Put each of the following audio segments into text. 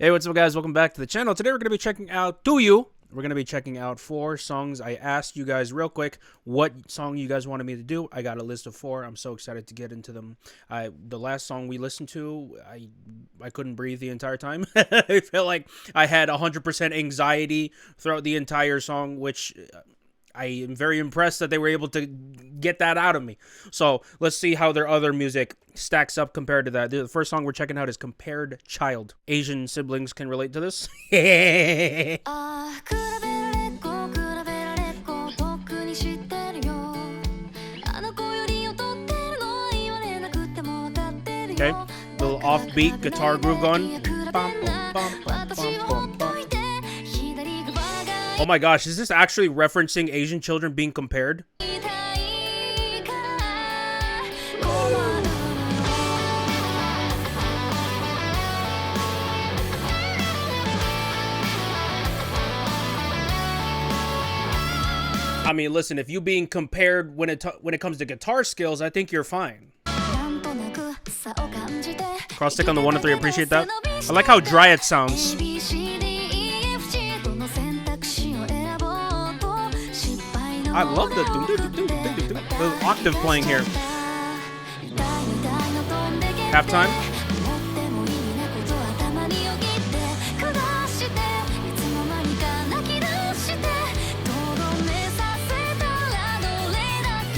Hey, what's up, guys? Welcome back to the channel. Today we're going to be checking out TUYU. We're going to be checking out 4 songs. I asked you guys real quick what song you guys wanted me to do. I got a list of 4. I'm so excited to get into them. The last song we listened to, I couldn't breathe the entire time. I felt like I had 100% anxiety throughout the entire song, which I am very impressed that they were able to get that out of me. So let's see how their other music stacks up compared to that. The first song we're checking out is Compared Child. Asian siblings can relate to this. Okay. Little offbeat guitar groove going. Oh my gosh, is this actually referencing Asian children being compared? I mean, listen, if you being compared when it comes to guitar skills, I think you're fine. Cross stick on the 1 and 3, appreciate that. I like how dry it sounds. I love the octave playing here. Halftime.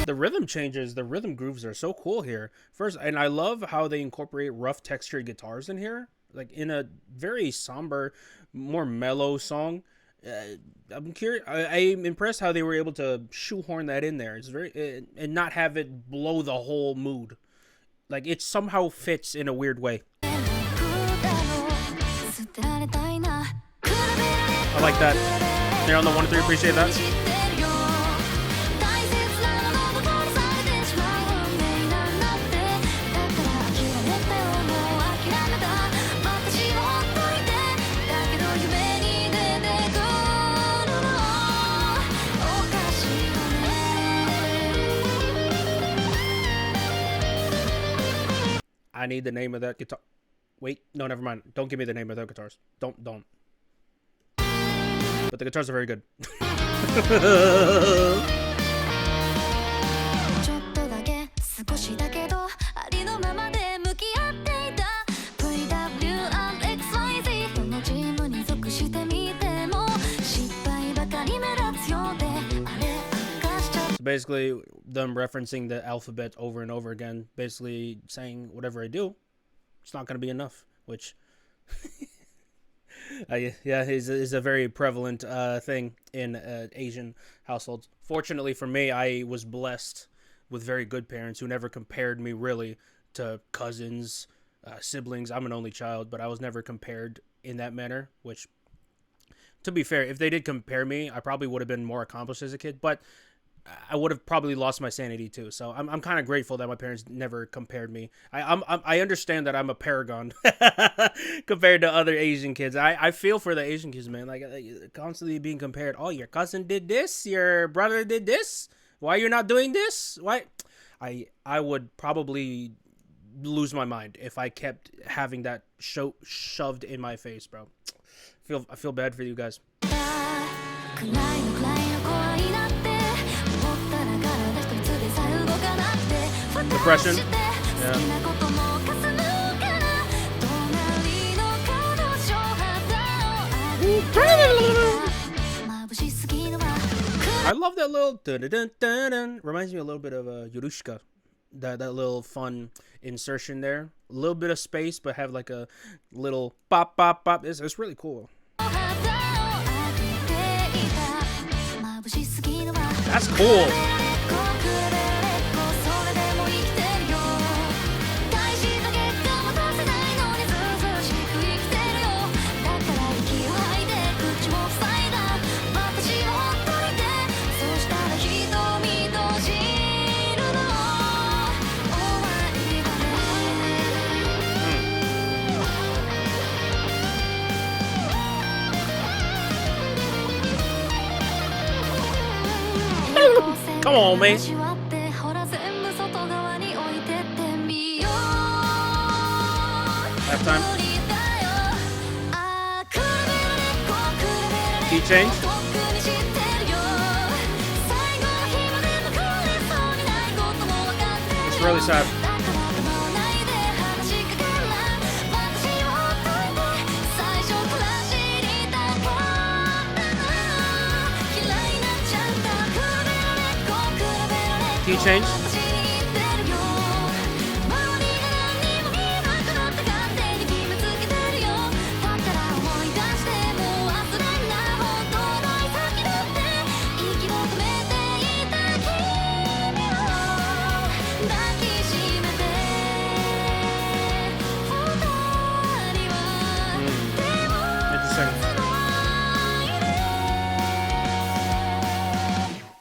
The rhythm changes, the rhythm grooves are so cool here. First, and I love how they incorporate rough textured guitars in here, like in a very somber, more mellow song. I'm curious. I'm impressed how they were able to shoehorn that in there. It's very and not have it blow the whole mood. Like it somehow fits in a weird way. I like that. They're on the 1 and 3. Appreciate that. I need the name of that guitar. Wait, no, never mind. Don't give me the name of the guitars. Don't. But the guitars are very good. Basically them referencing the alphabet over and over again, basically saying whatever I do, it's not going to be enough, which yeah, is a very prevalent thing in Asian households. Fortunately for me, I was blessed with very good parents who never compared me really to cousins, siblings. I'm an only child, but I was never compared in that manner, which, to be fair, if they did compare me, I probably would have been more accomplished as a kid, but I would have probably lost my sanity too. So I'm kind of grateful that my parents never compared me. I understand that I'm a paragon compared to other Asian kids. I feel for the Asian kids, man. Like constantly being compared. Oh, your cousin did this. Your brother did this. Why you're not doing this? Why? I would probably lose my mind if I kept having that shoved in my face, bro. I feel bad for you guys. Depression. Yeah. I love that little dun-dun-dun-dun. Reminds me a little bit of Yorushka. That little fun insertion there. A little bit of space, but have like a little pop, pop, pop. It's really cool. That's cool. Come on, man. Halftime. Key change. It's really sad. Key change.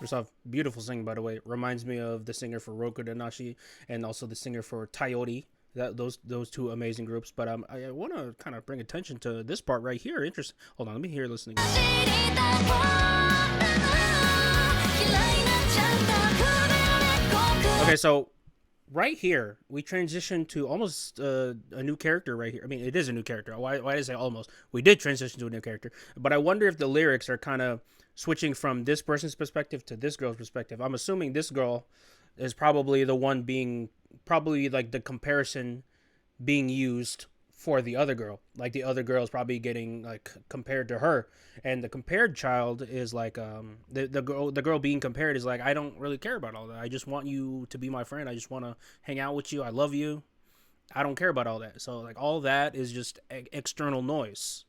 First off, beautiful singing, by the way. Reminds me of the singer for Roku Danashi and also the singer for TUYU. Those two amazing groups. But I want to kind of bring attention to this part right here. Interesting. Hold on, let me hear listening. Okay, so right here we transition to almost a new character right here. I mean, it is a new character. Why did I say almost? We did transition to a new character, but I wonder if the lyrics are kind of switching from this person's perspective to this girl's perspective. I'm assuming this girl is probably the one being probably like the comparison being used for the other girl. Like the other girl is probably getting like compared to her, and the compared child is like the girl being compared is like, I don't really care about all that. I just want you to be my friend. I just want to hang out with you. I love you. I don't care about all that. So like all that is just external noise.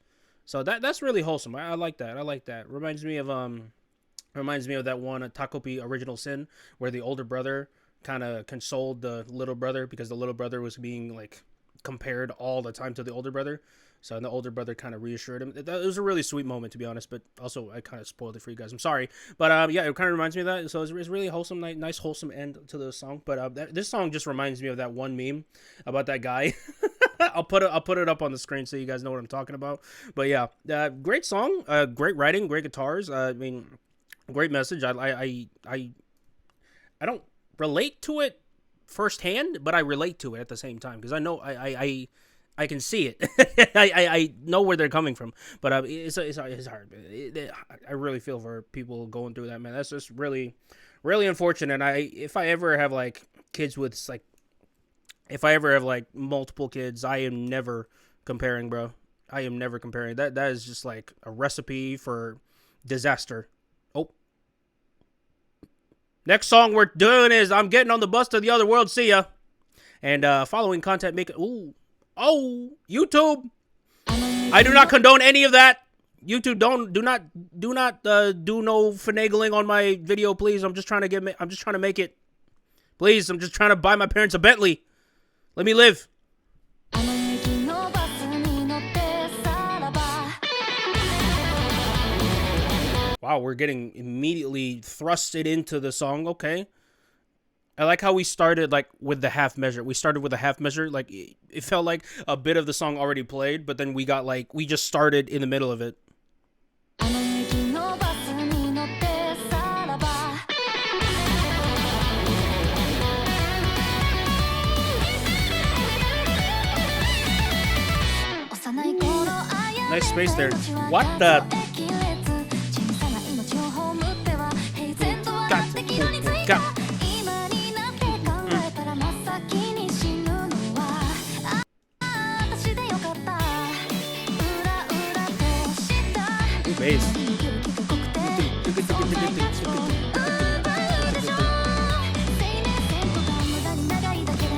So that's really wholesome. I like that. I like that. Reminds me of that one Takopi Original Sin where the older brother kind of consoled the little brother because the little brother was being like compared all the time to the older brother. So the older brother kind of reassured him. It was a really sweet moment, to be honest, but also I kind of spoiled it for you guys. I'm sorry. But yeah, it kind of reminds me of that. So it's really wholesome, nice wholesome end to the song. But this song just reminds me of that one meme about that guy. I'll put it up on the screen so you guys know what I'm talking about. But yeah, great song, great writing, great guitars. I mean, great message. I don't relate to it firsthand, but I relate to it at the same time because I know I can see it. I know where they're coming from, but it's hard. I really feel for people going through that, man. That's just really, really unfortunate. If I ever have like kids with like, if I ever have like multiple kids, I am never comparing, bro. I am never comparing. That is just like a recipe for disaster. Oh. Next song we're doing is I'm Getting on the Bus to the Other World. See ya. And following content make it. Ooh. Oh, YouTube. I do not condone any of that. YouTube, do not do no finagling on my video, please. I'm just trying to make it. Please, I'm just trying to buy my parents a Bentley. Let me live. Wow, we're getting immediately thrusted into the song. Okay. I like how we started like with the half measure. We started with a half measure. Like it felt like a bit of the song already played, but then we just started in the middle of it. Nice space there. What the? God. Bass.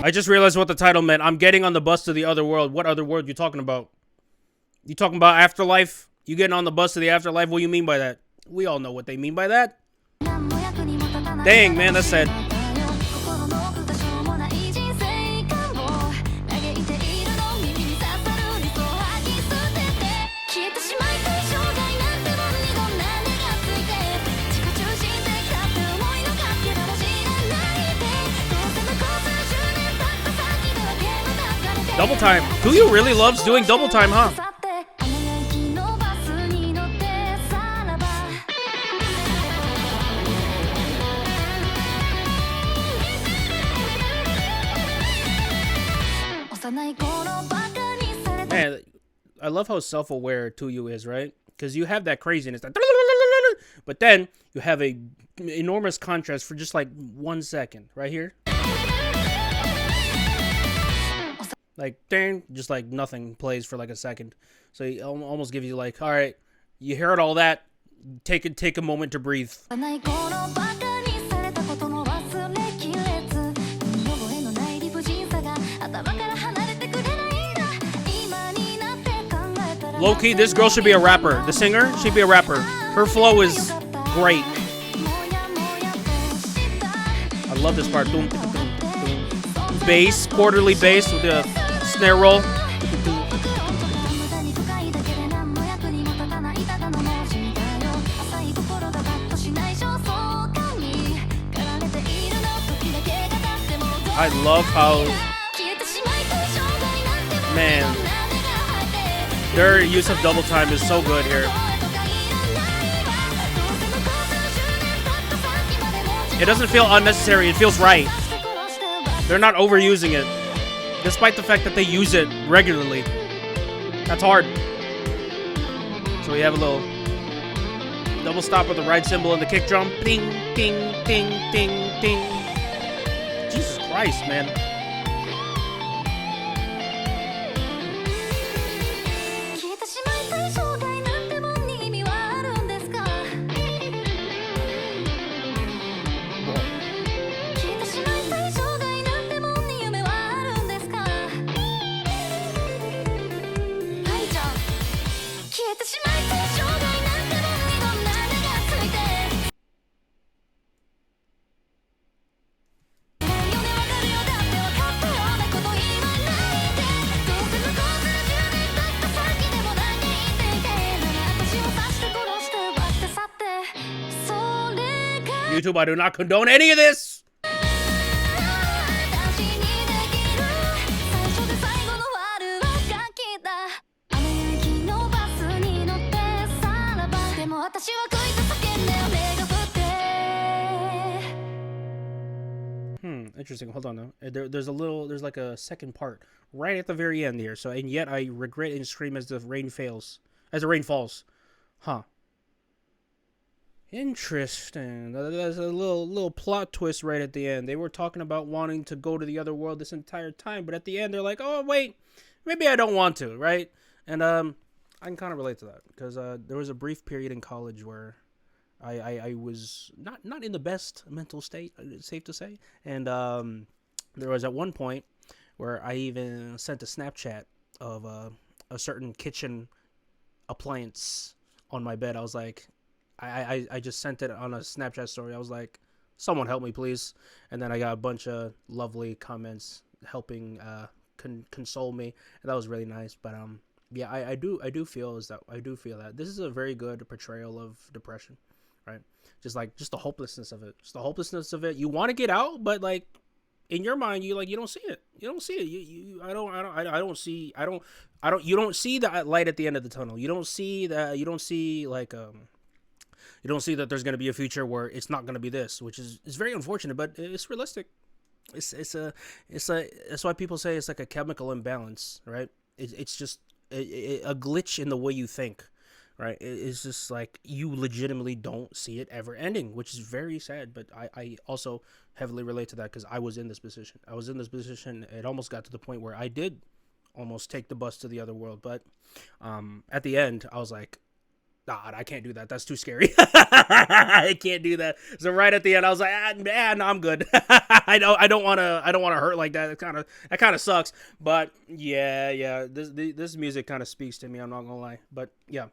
I just realized what the title meant. I'm getting on the bus to the other world. What other world you talking about? You talking about afterlife? You getting on the bus to the afterlife? What do you mean by that? We all know what they mean by that. Dang, man, that's sad. Double time. TUYU really loves doing double time, huh? Man, I love how self-aware TUYU is, right? because you have that craziness, but then you have a enormous contrast for just like 1 second right here. Like, dang, just like nothing plays for like a second. So he almost gives you like, all right, you heard all that. Take a moment to breathe. Low-key, this girl should be a rapper. The singer should be a rapper. Her flow is great. I love this part. Bass, quarterly bass with the snare roll. I love how, man, their use of double time is so good here. It doesn't feel unnecessary, it feels right. They're not overusing it, despite the fact that they use it regularly. That's hard. So we have a little double stop with the right cymbal and the kick drum. Ding, ding, ding, ding, ding. Jesus Christ, man. YouTube, I do not condone any of this. Interesting. Hold on though. There's like a second part right at the very end here. So, and yet I regret and scream as the rain falls. Huh. Interesting. There's a little plot twist right at the end. They were talking about wanting to go to the other world this entire time, but at the end they're like, "Oh wait, maybe I don't want to," right? And I can kind of relate to that because there was a brief period in college where I was not in the best mental state, it's safe to say, and there was at one point where I even sent a Snapchat of a certain kitchen appliance on my bed. I was like, I just sent it on a Snapchat story. I was like, someone help me, please. And then I got a bunch of lovely comments helping console me, and that was really nice. But yeah, I do feel that this is a very good portrayal of depression, right? Just the hopelessness of it. You want to get out, but like in your mind, you don't see it. You don't see it. You don't see the light at the end of the tunnel. You don't see that. You don't see that there's going to be a future where it's not going to be this, which is very unfortunate, but it's realistic. It's that's why people say it's like a chemical imbalance, right? It's just a glitch in the way you think, right? It's just like you legitimately don't see it ever ending, which is very sad. But I also heavily relate to that because I was in this position. It almost got to the point where I did almost take the bus to the other world, but at the end I was like, God, I can't do that. That's too scary. I can't do that. So right at the end, I was like, no, I'm good. I don't want to hurt like that. That kind of sucks. But yeah. This music kind of speaks to me. I'm not gonna lie. But yeah,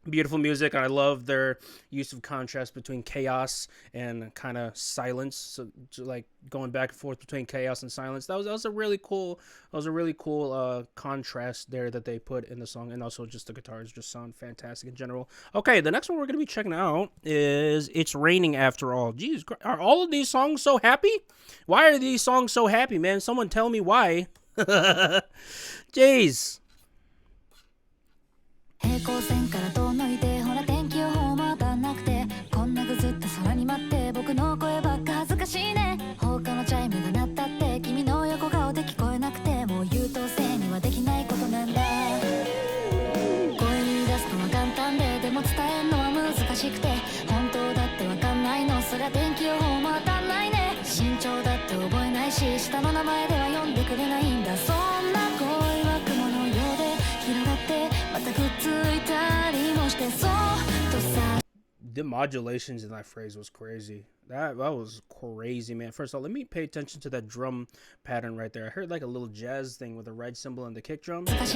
beautiful music. And I love their use of contrast between chaos and kind of silence. So like going back and forth between chaos and silence. That was a really cool. Contrast there that they put in the song, and also just the guitars just sound fantastic in general. Okay, the next one we're gonna be checking out is "It's Raining After All." Jeez, are all of these songs so happy? Why are these songs so happy, man? Someone tell me why. Jeez. 平行線から遠のいてほら天気予報も当たんなくてこんなぐずった空に待って僕の声ばっか恥ずかしいね放課のチャイムが鳴ったって君の横顔で聞こえなくてもう優等生にはできないことなんだ声に出すのは簡単ででも the modulations in that phrase was crazy. That was crazy, man. First of all, let me pay attention to that drum pattern right there. I heard like a little jazz thing with a red cymbal and the kick drum. So it's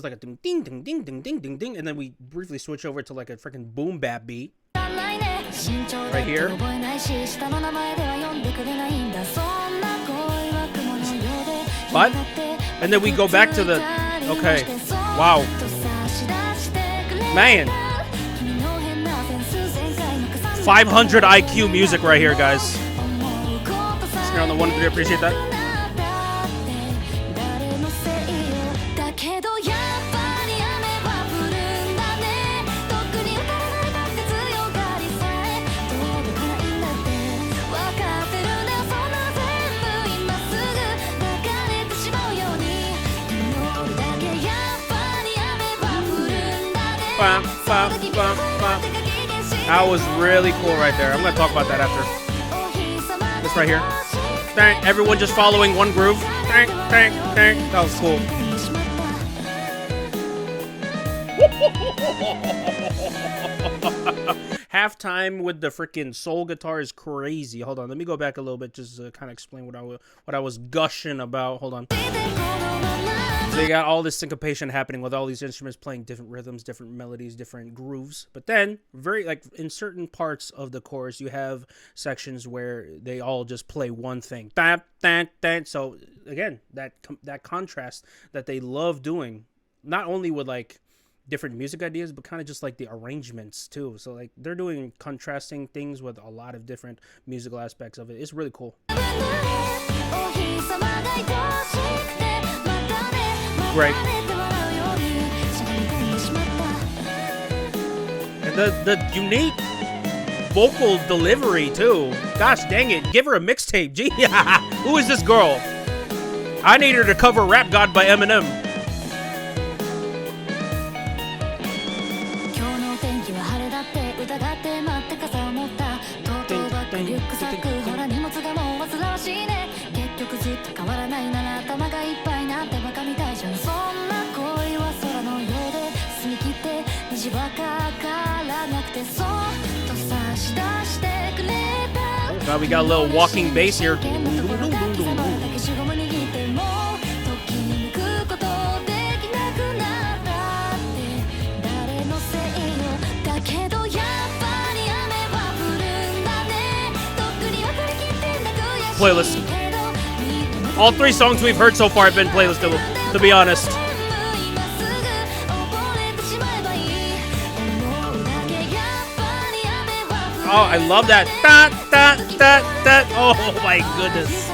like a ding ding ding ding ding ding ding ding, and then we briefly switch over to like a freaking boom bap beat right here. But and then we go back to the okay. Wow. Man. 500 IQ music right here, guys. Snare on the 1 3, appreciate that. That was really cool right there. I'm gonna talk about that after. This right here. Dang, everyone just following one groove. Dang, dang, dang. That was cool. Halftime with the freaking soul guitar is crazy. Hold on, let me go back a little bit just to kind of explain what I was gushing about. Hold on. So you got all this syncopation happening with all these instruments playing different rhythms, different melodies, different grooves. But then, very like in certain parts of the chorus, you have sections where they all just play one thing. So again, that contrast that they love doing, not only with like different music ideas, but kind of just like the arrangements too. So like they're doing contrasting things with a lot of different musical aspects of it. It's really cool. Right. And the unique vocal delivery too. Gosh dang it, give her a mixtape. Gee, who is this girl? I need her to cover Rap God by Eminem. We got a little walking bass here. Playlist. All 3 songs we've heard so far have been playlisted, to be honest. Oh, I love that. Oh my goodness.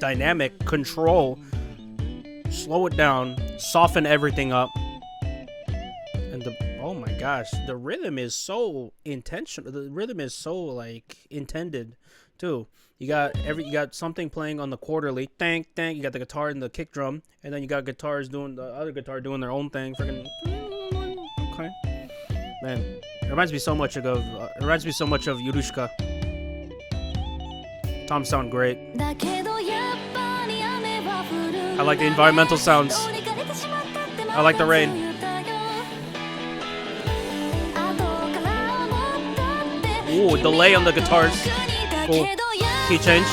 Dynamic control. Slow it down. Soften everything up. And oh my gosh, the rhythm is so intentional. The rhythm is so like intended too. You got something playing on the quarterly. Thank. You got the guitar and the kick drum, and then you got guitars doing the other guitar doing their own thing. Freaking okay, man. It reminds me so much of Yurushka. Tom sound great. I like the environmental sounds. I like the rain. Ooh, delay on the guitars. Cool. Key change.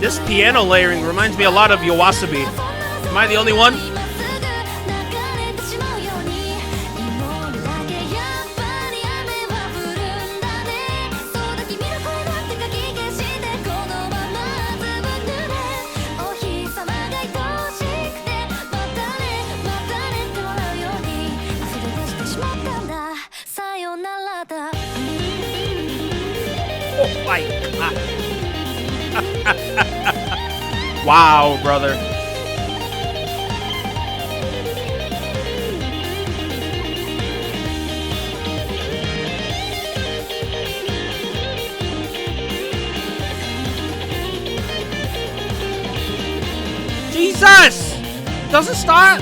This piano layering reminds me a lot of Yowasabi. Am I the only one? Oh my God. Wow, brother. Jesus! Doesn't start.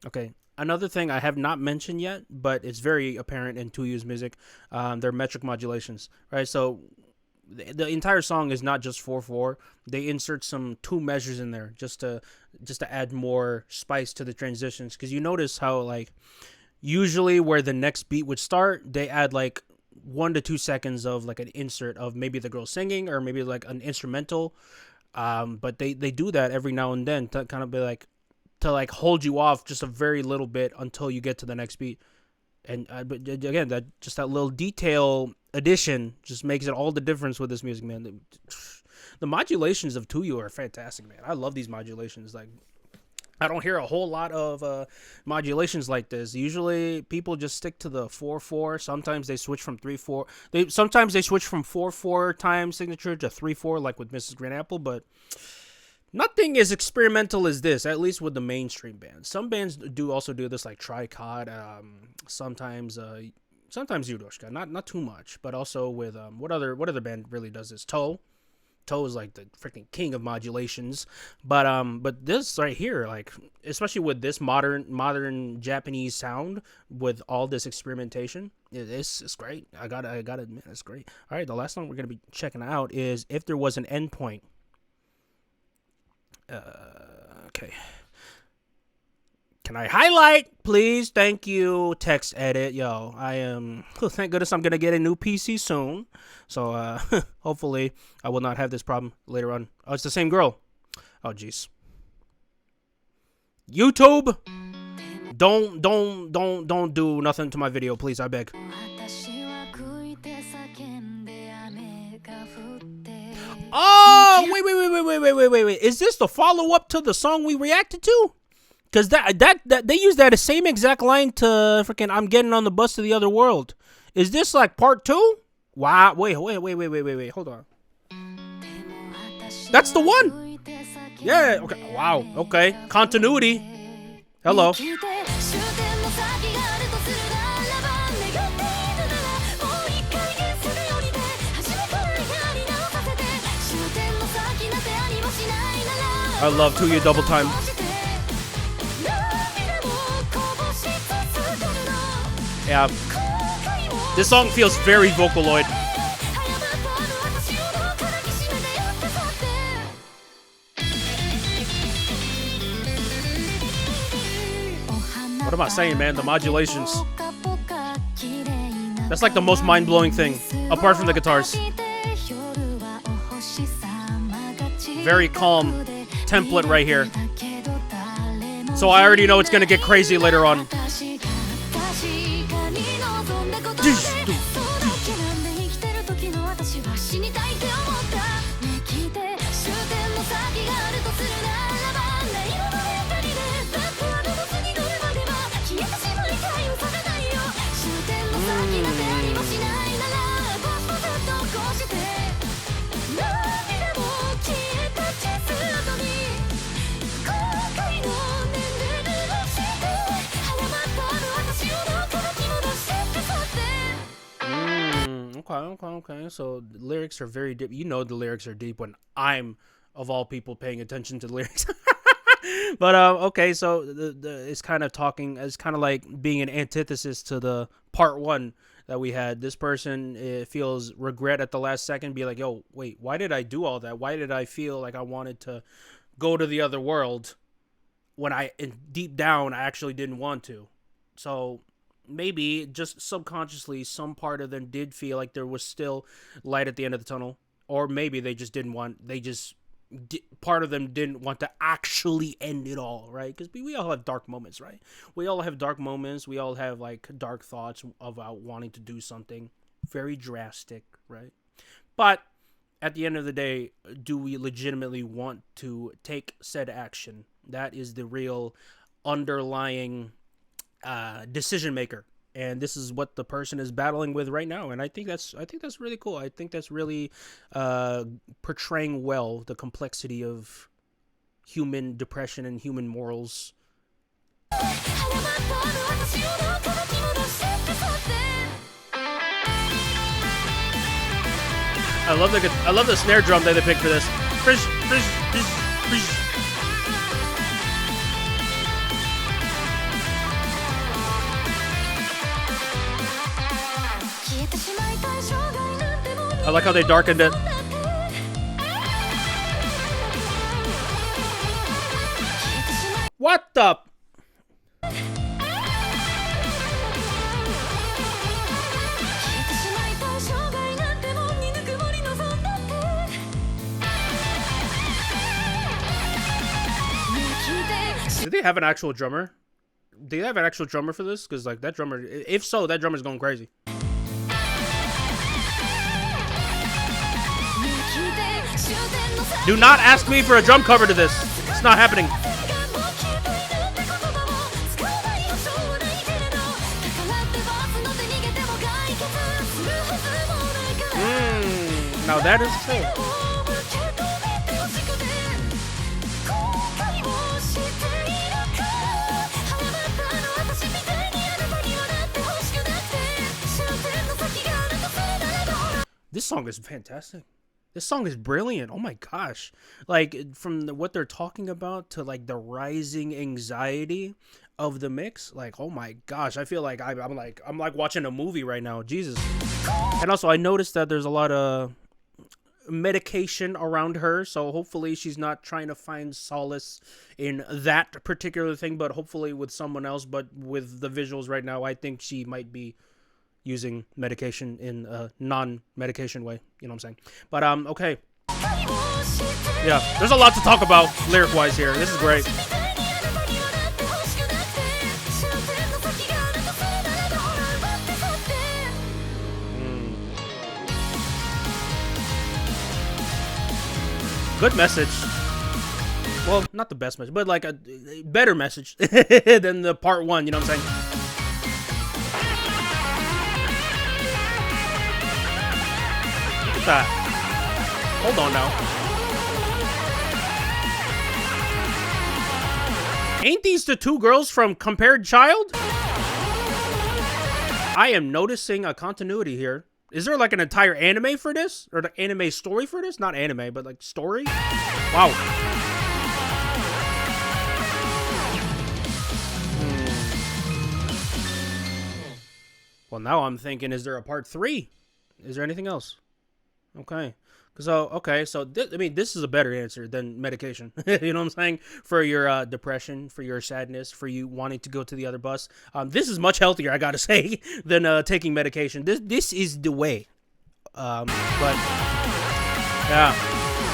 Okay. Another thing I have not mentioned yet, but it's very apparent in TUYU's music, their metric modulations, right? So the entire song is not just 4/4. They insert some two measures in there just to add more spice to the transitions. Because you notice how like usually where the next beat would start, they add like 1 to 2 seconds of like an insert of maybe the girl singing or maybe like an instrumental. But they do that every now and then to kind of be like to like hold you off just a very little bit until you get to the next beat. And but again, that little detail addition just makes it all the difference with this music, man. The modulations of TUYU are fantastic, man. I love these modulations. Like, I don't hear a whole lot of modulations like this. Usually, people just stick to the 4/4. Sometimes they switch from 3/4. Sometimes they switch from 4/4 time signature to 3/4, like with Mrs. Green Apple. But nothing as experimental as this, at least with the mainstream bands. Some bands do also do this, like Tricod. Sometimes Yudoshka. Not too much, but also with what other band really does this? Toe is like the freaking king of modulations, but this right here, like especially with this modern Japanese sound with all this experimentation, it's great. I gotta admit, it's great. All right, the last song we're gonna be checking out is "If There Was an Endpoint." Okay. Can I highlight, please? Thank you. Text edit. Yo, I am... thank goodness I'm going to get a new PC soon. So, hopefully, I will not have this problem later on. Oh, it's the same girl. Oh, jeez. YouTube, don't do nothing to my video, please. I beg. Oh, wait. Is this the follow-up to the song we reacted to? Because that they use that same exact line to freaking "I'm getting on the bus to the other world." Is this like part 2? Wow, wait, hold on. That's the one. Yeah, okay. Wow, okay. Continuity. Hello. I love TUYU double time. Yeah. This song feels very Vocaloid. What am I saying, man? The modulations. That's like the most mind-blowing thing, apart from the guitars. Very calm template right here. So I already know it's gonna get crazy later on. Okay. So the lyrics are very deep. You know the lyrics are deep when I'm, of all people, paying attention to the lyrics. But okay, so it's kind of talking. It's kind of like being an antithesis to the part 1 that we had. This person feels regret at the last second, be like, "Yo, wait, why did I do all that? Why did I feel like I wanted to go to the other world when deep down I actually didn't want to?" So maybe just subconsciously some part of them did feel like there was still light at the end of the tunnel, or maybe they just didn't want, part of them didn't want to actually end it all, right? Because we all have dark moments, right? We all have dark moments. We all have like dark thoughts about wanting to do something very drastic, right? But at the end of the day, do we legitimately want to take said action? That is the real underlying decision maker, and this is what the person is battling with right now. And I think that's really cool. I think that's really portraying well the complexity of human depression and human morals. I love the snare drum that they picked for this. I like how they darkened it. What the? Did they have an actual drummer? Do they have an actual drummer for this? Because like that drummer, if so, that drummer's going crazy. Do not ask me for a drum cover to this. It's not happening. Now that is true. This song is fantastic. This song is brilliant. Oh my gosh. Like from what they're talking about to like the rising anxiety of the mix. Like, oh my gosh. I feel like I'm like watching a movie right now. Jesus. And also I noticed that there's a lot of medication around her. So hopefully she's not trying to find solace in that particular thing, but hopefully with someone else. But with the visuals right now, I think she might be using medication in a non-medication way, you know what I'm saying? But okay, yeah, there's a lot to talk about lyric-wise here. This is great. Good message. Well, not the best message, but like a better message than the part one, you know what I'm saying? That. Hold on now. Ain't these the two girls from Compared Child? I am noticing a continuity here. Is there like an entire anime for this? Or the anime story for this? Not anime, but like story? Wow. Well, now I'm thinking, is there a part 3? Is there anything else? Okay. So, okay, so, I mean, this is a better answer than medication. You know what I'm saying? For your depression, for your sadness, for you wanting to go to the other bus. This is much healthier, I gotta say, than taking medication. This is the way. But, yeah.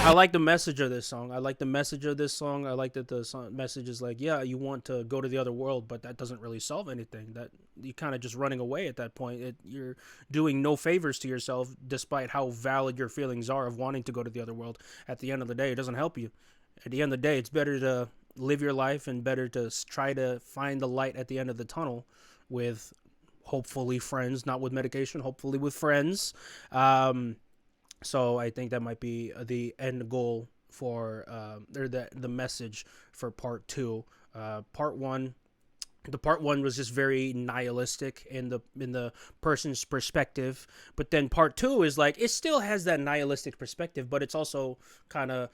I like the message of this song. I like the message of this song. I like that the song message is like, yeah, you want to go to the other world, but that doesn't really solve anything. That you're kind of just running away at that point. You're doing no favors to yourself, despite how valid your feelings are of wanting to go to the other world. At the end of the day, it doesn't help you. At the end of the day, it's better to live your life and better to try to find the light at the end of the tunnel with hopefully friends, not with medication, hopefully with friends. So I think that might be the end goal for or the message for part 2. Part 1, the part 1 was just very nihilistic in the person's perspective, but then part 2 is like it still has that nihilistic perspective, but it's also kind of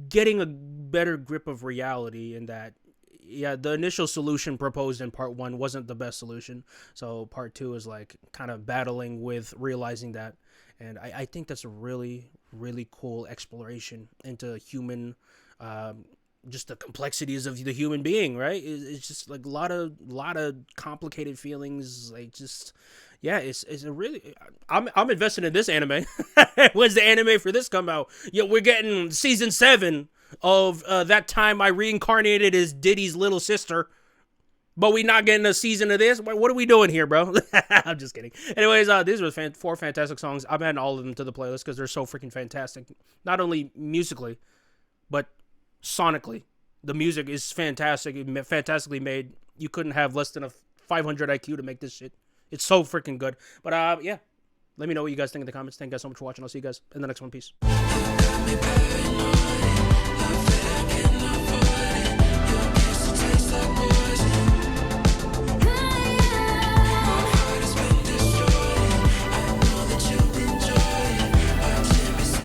getting a better grip of reality in that. Yeah, the initial solution proposed in part 1 wasn't the best solution. So part 2 is like kind of battling with realizing that. And I think that's a really, really cool exploration into human, just the complexities of the human being, right? It's just like a lot of complicated feelings. Like just, yeah, it's a really, I'm invested in this anime. When's the anime for this come out? Yeah, we're getting season 7 of that time I reincarnated as Diddy's little sister. But we not getting a season of this? What are we doing here, bro? I'm just kidding. Anyways, these were 4 fantastic songs. I'm adding all of them to the playlist because they're so freaking fantastic. Not only musically, but sonically. The music is fantastic. Fantastically made. You couldn't have less than a 500 IQ to make this shit. It's so freaking good. But, yeah. Let me know what you guys think in the comments. Thank you guys so much for watching. I'll see you guys in the next one. Peace.